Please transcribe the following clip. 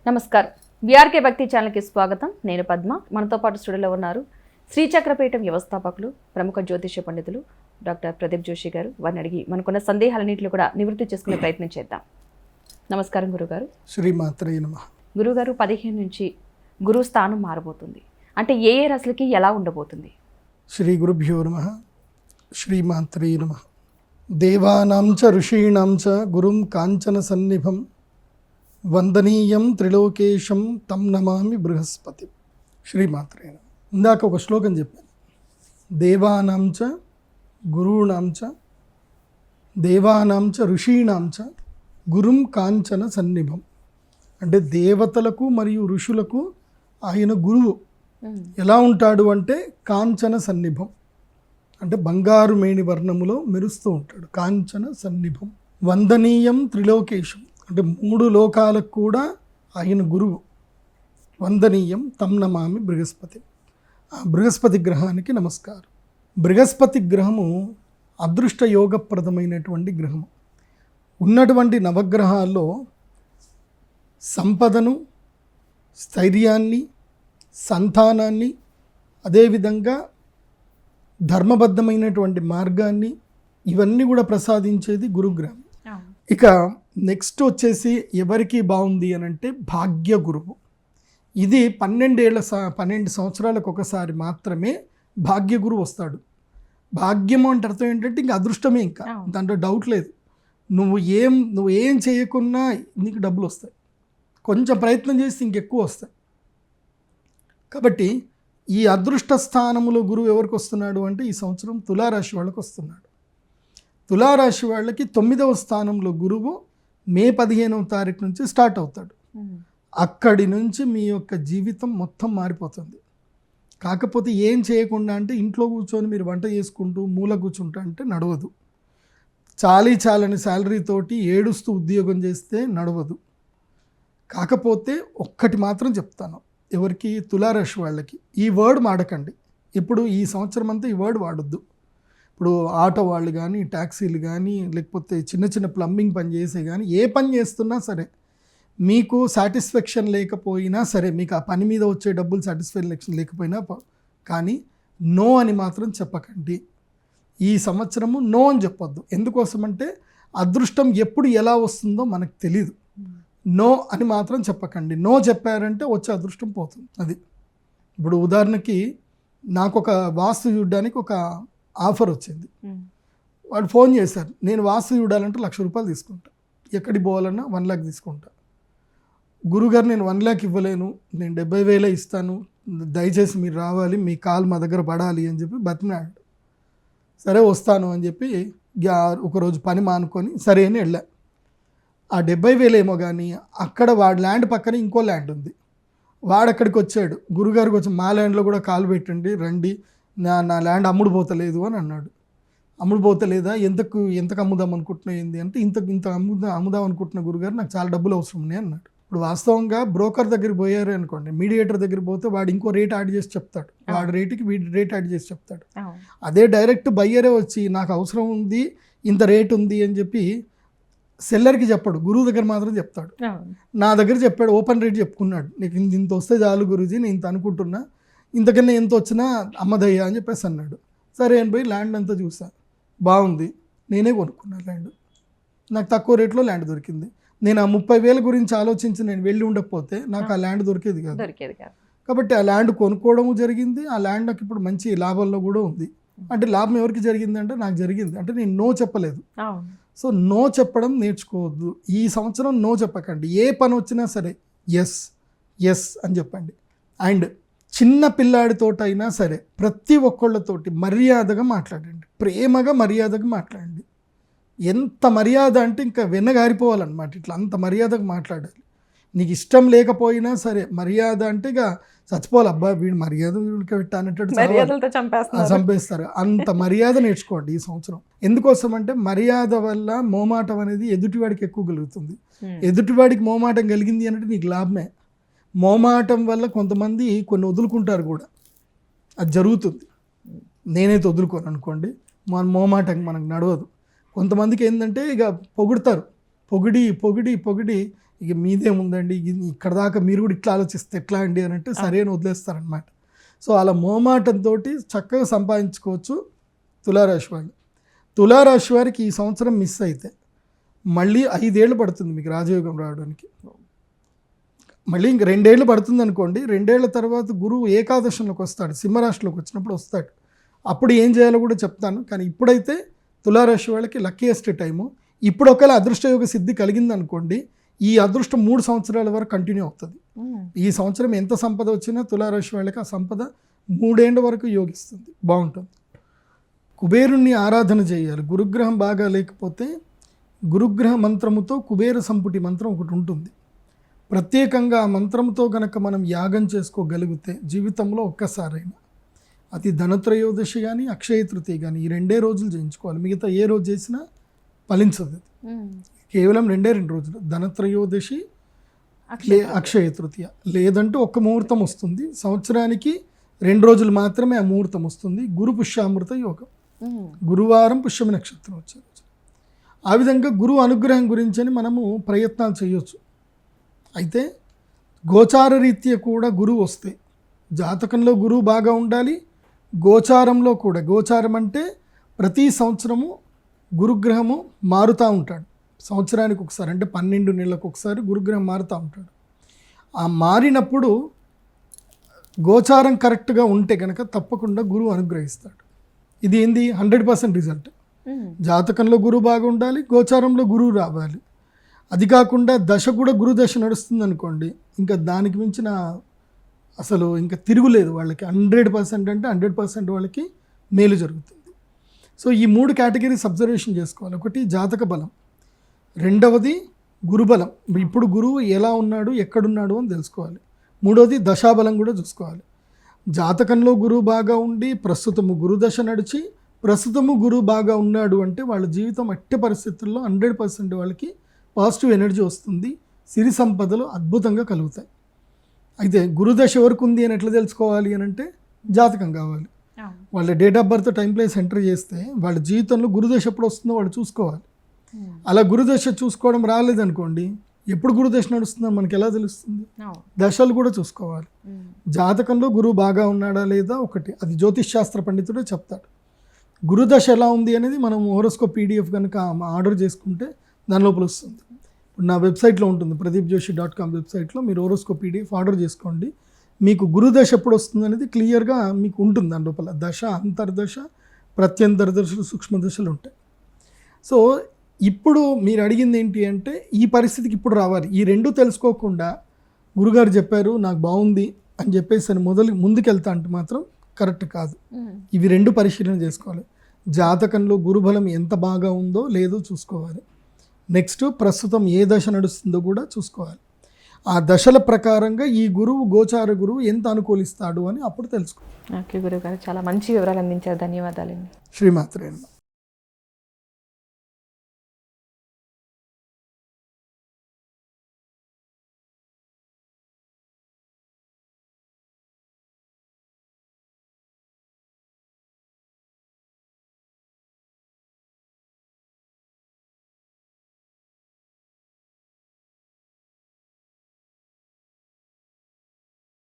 నమస్కారం. బీఆర్కే భక్తి ఛానల్కి స్వాగతం. నేను పద్మ. మనతో పాటు స్టూడియోలో ఉన్నారు శ్రీచక్రపీఠం వ్యవస్థాపకులు, ప్రముఖ జ్యోతిష్య పండితులు డాక్టర్ ప్రదీప్ జోషి గారు. వారిని అడిగి మనకున్న సందేహాలన్నింటినీ కూడా నివృత్తి చేసుకునే ప్రయత్నం చేద్దాం. నమస్కారం గురుగారు. శ్రీమాత్రే నమః. గురుగారు, 15 నుంచి గురువు స్థానం మారబోతుంది. అంటే ఏ రాశులకి ఎలా ఉండబోతుంది? శ్రీ గురుభ్యో నమః. శ్రీమాత్రే నమః. దేవానాం చ ఋషీణాం చ గురుం కాంచన సన్నిభం వందనీయం త్రిలోకేశం తం నమామి బృహస్పతి. శ్రీమాత్రే నమః. ఇందాక ఒక శ్లోకం చెప్పాను. దేవానాం చ గురూణాం చ దేవానాం చ ఋషీణాం చ గురుం కాంచన సన్నిభం. అంటే దేవతలకు మరియు ఋషులకు ఆయన గురువు ఎలా ఉంటాడు అంటే కాంచన సన్నిభం, అంటే బంగారు మేని వర్ణములో మెరుస్తూ ఉంటాడు. కాంచన సన్నిభం వందనీయం త్రిలోకేశం, అంటే 3 లోకాలకు కూడా ఆయన గురువు. వందనీయం తం నమామి బృహస్పతి. ఆ బృహస్పతి గ్రహానికి నమస్కారం. బృహస్పతి గ్రహము అదృష్ట యోగప్రదమైనటువంటి గ్రహము. ఉన్నటువంటి నవగ్రహాల్లో సంపదను, స్థైర్యాన్ని, సంతానాన్ని, అదేవిధంగా ధర్మబద్ధమైనటువంటి మార్గాన్ని, ఇవన్నీ కూడా ప్రసాదించేది గురుగ్రహం. ఇక నెక్స్ట్ వచ్చేసి ఎవరికి బాగుంది అని అంటే భాగ్య గురువు. ఇది 12 సంవత్సరాలకు ఒకసారి మాత్రమే భాగ్య గురువు వస్తాడు. భాగ్యము అంటే అర్థం ఏంటంటే ఇంకా అదృష్టమే, ఇంకా దాంట్లో డౌట్ లేదు. నువ్వు ఏం చేయకున్నా నీకు డబ్బులు వస్తాయి, కొంచెం ప్రయత్నం చేస్తే ఇంకెక్కువ వస్తాయి. కాబట్టి ఈ అదృష్ట స్థానములో గురువు ఎవరికి వస్తున్నాడు అంటే ఈ సంవత్సరం తులారాశి వాళ్ళకి వస్తున్నాడు. తులారాశి వాళ్ళకి 9వ స్థానంలో గురువు మే 15వ తారీఖు నుంచి స్టార్ట్ అవుతాడు. అక్కడి నుంచి మీ యొక్క జీవితం మొత్తం మారిపోతుంది. కాకపోతే ఏం చేయకుండా అంటే ఇంట్లో కూర్చొని మీరు వంట చేసుకుంటూ మూల కూర్చుంటా అంటే నడవదు. చాలని శాలరీతోటి ఏడుస్తూ ఉద్యోగం చేస్తే నడవదు. కాకపోతే ఒక్కటి మాత్రం చెప్తాను, ఎవరికి తులారాశి వాళ్ళకి ఈ వర్డ్ వాడకండి. ఇప్పుడు ఈ సంవత్సరం అంతా ఈ వర్డ్ వాడొద్దు. ఇప్పుడు ఆటో వాళ్ళు కానీ, ట్యాక్సీలు కానీ, లేకపోతే చిన్న ప్లంబింగ్ పని చేసే కానీ, ఏ పని చేస్తున్నా సరే మీకు సాటిస్ఫాక్షన్ లేకపోయినా సరే, మీకు ఆ పని మీద వచ్చే డబ్బులు సాటిస్ఫాక్షన్ లేకపోయినా కానీ నో అని మాత్రం చెప్పకండి. ఈ సంవత్సరము నో అని చెప్పొద్దు. ఎందుకోసమంటే అదృష్టం ఎప్పుడు ఎలా వస్తుందో మనకు తెలీదు. నో అని మాత్రం చెప్పకండి. నో చెప్పారంటే వచ్చే అదృష్టం పోతుంది. అది ఇప్పుడు ఉదాహరణకి నాకు ఒక వాస్తు చూడడానికి ఒక ఆఫర్ వచ్చింది. వాడు ఫోన్ చేశారు, నేను వాస్తు చూడాలంటే 1,00,000 రూపాయలు తీసుకుంటా, ఎక్కడికి పోవాలన్నా 1 లక్ష తీసుకుంటా. గురుగారు నేను 1 లక్ష ఇవ్వలేను, నేను 70,000 ఇస్తాను, దయచేసి మీరు రావాలి, మీ కాల్ మా దగ్గర పడాలి అని చెప్పి బతిమాడు. సరే వస్తాను అని చెప్పి ఒకరోజు పని మానుకొని సరే అని వెళ్ళా. ఆ 70,000 ఏమో కానీ అక్కడ వాడి ల్యాండ్ పక్కన ఇంకో ల్యాండ్ ఉంది. వాడు అక్కడికి వచ్చాడు, గురుగారికి వచ్చి మా ల్యాండ్లో కూడా కాలు పెట్టండి, రండి, నా ల్యాండ్ అమ్ముడు పోతలేదు అని అన్నాడు. అమ్ముడు పోతలేదా, ఎంతకు అమ్ముదాం అనుకుంటున్నావు ఏంది అంటే ఇంత అమ్ముదాం అనుకుంటున్న గురుగారు, నాకు చాలా డబ్బులు అవసరం ఉన్నాయి అన్నాడు. ఇప్పుడు వాస్తవంగా బ్రోకర్ దగ్గరికి పోయారు అనుకోండి, మీడియేటర్ దగ్గర పోతే వాడు ఇంకో రేట్ యాడ్ చేసి చెప్తాడు, వాడి రేటుకి వీడి రేట్ యాడ్ చేసి చెప్తాడు. అదే డైరెక్ట్ బయ్యరే వచ్చి నాకు అవసరం ఉంది, ఇంత రేట్ ఉంది అని చెప్పి సెల్లర్కి చెప్పాడు, గురువు దగ్గర మాత్రం చెప్తాడు. నా దగ్గర చెప్పాడు, ఓపెన్ రేట్ చెప్పుకున్నాడు, నీకు ఇంత వస్తే చాలు గురూజీ, నేను ఇంత అనుకుంటున్నా, ఇంతకన్నా ఎంత వచ్చినా అమ్మదయ్యా అని చెప్పేసి అన్నాడు. సరే అని పోయి ల్యాండ్ అంతా చూసా, బాగుంది, నేనే కొనుక్కున్నాను ల్యాండ్, నాకు తక్కువ రేట్లో ల్యాండ్ దొరికింది. నేను ఆ 30,000 గురించి ఆలోచించి నేను వెళ్ళి ఉండకపోతే నాకు ఆ ల్యాండ్ దొరికేది కాదు. కాబట్టి ఆ ల్యాండ్ కొనుక్కోవడము జరిగింది. ఆ ల్యాండ్ నాకు ఇప్పుడు మంచి లాభంలో కూడా ఉంది. అంటే లాభం ఎవరికి జరిగింది అంటే నాకు జరిగింది. అంటే నేను నో చెప్పలేదు. సో నో చెప్పడం నేర్చుకోవద్దు. ఈ సంవత్సరం నో చెప్పకండి. ఏ పని వచ్చినా సరే ఎస్ అని చెప్పండి. అండ్ చిన్న పిల్లాడితోటైనా సరే ప్రతి ఒక్కళ్ళతోటి మర్యాదగా మాట్లాడండి, ప్రేమగా మర్యాదగా మాట్లాడండి. ఎంత మర్యాద అంటే ఇంకా వెన్నగారిపోవాలన్నమాట, ఇట్లా అంత మర్యాదగా మాట్లాడాలి. నీకు ఇష్టం లేకపోయినా సరే మర్యాద అంటే ఇక చచ్చిపోవాలి, అబ్బా వీడు మర్యాద పెట్టానట్టు చంపేస్తారు. అంత మర్యాద నేర్చుకోండి ఈ సంవత్సరం. ఎందుకోసం అంటే మర్యాద వల్ల మోమాటం అనేది ఎదుటివాడికి ఎక్కువ కలుగుతుంది. ఎదుటివాడికి మోమాటం కలిగింది అంటే నీకు లాభమే. మోమాటం వల్ల కొంతమంది కొన్ని వదులుకుంటారు కూడా, అది జరుగుతుంది. నేనైతే వదులుకోను అనుకోండి, మన మోమాటం మనకు నడవదు. కొంతమందికి ఏంటంటే ఇక పొగుడతారు, పొగిడి పొగిడి పొగిడి ఇక మీదేముందండి ఇక్కడ దాకా మీరు కూడా ఇట్లా ఆలోచిస్తే ఎట్లా అండి అని అంటే సరే అని వదిలేస్తారనమాట. సో అలా మోమాటంతో చక్కగా సంపాదించుకోవచ్చు తులారాశి వాళ్ళు. తులారాశి వారికి ఈ సంవత్సరం మిస్ అయితే మళ్ళీ 5 ఏళ్ళు పడుతుంది మీకు రాజయోగం రావడానికి. మళ్ళీ ఇంక 2 ఏళ్ళు పడుతుంది అనుకోండి. 2 ఏళ్ల తర్వాత గురువు ఏకాదశంలోకి వస్తాడు, సింహరాశిలోకి వచ్చినప్పుడు వస్తాడు. అప్పుడు ఏం చేయాలో కూడా చెప్తాను. కానీ ఇప్పుడైతే తులారాశి వాళ్ళకి లక్కీయెస్ట్ టైము. ఇప్పుడు ఒకవేళ అదృష్టయోగ సిద్ధి కలిగింది అనుకోండి, ఈ అదృష్టం 3 సంవత్సరాల వరకు కంటిన్యూ అవుతుంది. ఈ సంవత్సరం ఎంత సంపద వచ్చినా తులారాశి వాళ్ళకి ఆ సంపద 3 ఏళ్ళ వరకు యోగిస్తుంది, బాగుంటుంది. కుబేరుణ్ణి ఆరాధన చేయాలి. గురుగ్రహం బాగా లేకపోతే గురుగ్రహ మంత్రముతో కుబేర సంపుటి మంత్రం ఒకటి ఉంటుంది. ప్రత్యేకంగా ఆ మంత్రంతో కనుక మనం యాగం చేసుకోగలిగితే జీవితంలో ఒక్కసారైనా, అది ధనత్రయోదశి కానీ అక్షయ తృతీయ కానీ ఈ 2 రోజులు చేయించుకోవాలి. మిగతా ఏ రోజు చేసినా ఫలించదు. కేవలం 2 రోజులు, ధనత్రయోదశి అక్షయ తృతీయ. లేదంటే ఒక్క ముహూర్తం వస్తుంది సంవత్సరానికి, 2 రోజులు మాత్రమే ఆ ముహూర్తం వస్తుంది. గురు పుష్యామృత యోగం, గురువారం పుష్యమి నక్షత్రం వచ్చే రోజు. ఆ విధంగా గురువు అనుగ్రహం గురించి అని మనము ప్రయత్నాలు చేయొచ్చు. అయితే గోచార రీత్యా కూడా గురువు వస్తే, జాతకంలో గురువు బాగా ఉండాలి, గోచారంలో కూడా. గోచారం అంటే ప్రతి సంవత్సరము గురుగ్రహము మారుతూ ఉంటాడు. సంవత్సరానికి ఒకసారి, అంటే 12 నెలలకు ఒకసారి గురుగ్రహం మారుతూ ఉంటాడు. ఆ మారినప్పుడు గోచారం కరెక్ట్గా ఉంటే కనుక తప్పకుండా గురువు అనుగ్రహిస్తాడు. ఇది ఏంది 100% రిజల్ట్. జాతకంలో గురువు బాగా ఉండాలి, గోచారంలో గురువు రావాలి. అది కాకుండా దశ కూడా గురు దశ నడుస్తుంది అనుకోండి, ఇంకా దానికి మించిన అసలు ఇంకా తిరుగులేదు వాళ్ళకి. 100% అంటే 100% వాళ్ళకి మేలు జరుగుతుంది. సో ఈ 3 కేటగిరీస్ అబ్జర్వేషన్ చేసుకోవాలి. ఒకటి జాతక బలం, రెండవది గురుబలం, ఇప్పుడు గురువు ఎలా ఉన్నాడు ఎక్కడున్నాడు అని తెలుసుకోవాలి. మూడవది దశాబలం కూడా చూసుకోవాలి. జాతకంలో గురువు బాగా ఉండి ప్రస్తుతము గురుదశ నడిచి ప్రస్తుతము గురువు బాగా ఉన్నాడు అంటే వాళ్ళ జీవితం అట్టి పరిస్థితుల్లో 100% వాళ్ళకి పాజిటివ్ ఎనర్జీ వస్తుంది, సిరి సంపదలు అద్భుతంగా కలుగుతాయి. అయితే గురుదశ వరకు ఉంది అని ఎట్లా తెలుసుకోవాలి అని అంటే జాతకం కావాలి. వాళ్ళ date of birth time place enter చేస్తే వాళ్ళ జీవితంలో గురుదశ ఎప్పుడు వస్తుందో వాళ్ళు చూసుకోవాలి. అలా గురుదశ చూసుకోవడం రాలేదనుకోండి, ఎప్పుడు గురుదశ నడుస్తుందో మనకి ఎలా తెలుస్తుంది? దశలు కూడా చూసుకోవాలి. జాతకంలో గురువు బాగా ఉన్నాడా లేదా ఒకటి, అది జ్యోతిష్ శాస్త్ర పండితుడే చెప్తాడు. గురుదశ ఎలా ఉంది అనేది మనం హోరోస్కోప్ PDF కనుక ఆర్డర్ చేసుకుంటే దాని లోపల వస్తుంది. ఇప్పుడు నా వెబ్సైట్లో ఉంటుంది, pradeepjoshi.com వెబ్సైట్లో మీరు హోరోస్కోప్ PDF ఆర్డర్ చేసుకోండి. మీకు గురుదశ ఎప్పుడు వస్తుంది అనేది క్లియర్గా మీకు ఉంటుంది. దాని లోపల దశ, అంతర్దశ, ప్రత్యంతర దశలు, సూక్ష్మ దశలు ఉంటాయి. సో ఇప్పుడు మీరు అడిగింది ఏంటి అంటే ఈ పరిస్థితికి ఇప్పుడు రావాలి. ఈ 2 తెలుసుకోకుండా గురుగారు చెప్పారు నాకు బాగుంది అని చెప్పేసి అని ముందుకెళ్తా అంటే మాత్రం కరెక్ట్ కాదు. ఇవి 2 పరిశీలన చేసుకోవాలి. జాతకంలో గురుబలం ఎంత బాగా ఉందో లేదో చూసుకోవాలి. నెక్స్ట్ ప్రస్తుతం ఏ దశ నడుస్తుందో కూడా చూసుకోవాలి. ఆ దశల ప్రకారంగా ఈ గురువు, గోచార గురువు ఎంత అనుకూలిస్తాడు అని అప్పుడు తెలుసుకోవాలి. ఓకే గురువు గారు, చాలా మంచి వివరాలు అందించారు. ధన్యవాదాలండి. శ్రీమాత్రే నమః.